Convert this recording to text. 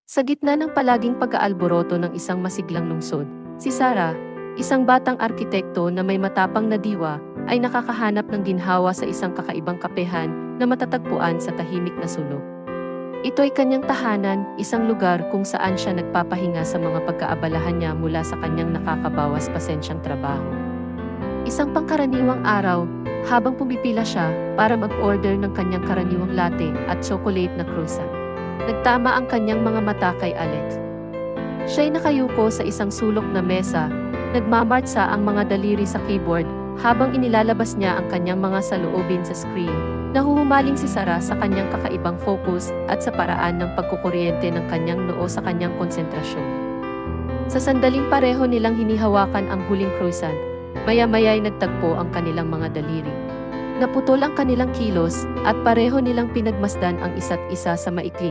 Sa gitna ng palaging pag-aalboroto ng isang masiglang lungsod, si Sarah, isang batang arkitekto na may matapang na diwa, ay nakakahanap ng ginhawa sa isang kakaibang kapehan na matatagpuan sa tahimik na sulok. Ito ay kanyang tahanan, isang lugar kung saan siya nagpapahinga sa mga pagkaabalahan niya mula sa kanyang nakakabawas pasensyang trabaho. Isang pangkaraniwang araw, habang pumipila siya para mag-order ng kanyang karaniwang latte at chocolate na croissant, nagtama ang kanyang mga mata kay Alex. Siya'y nakayuko sa isang sulok na mesa, nagmamartsa ang mga daliri sa keyboard habang inilalabas niya ang kanyang mga saloobin sa screen. Nahuhumaling si Sarah sa kanyang kakaibang focus at sa paraan ng pagkukuryente ng kanyang noo sa kanyang konsentrasyon. Sa sandaling pareho nilang hinihawakan ang huling croissant, maya-maya'y nagtagpo ang kanilang mga daliri. Naputol ang kanilang kilos at pareho nilang pinagmasdan ang isa't isa sa maikling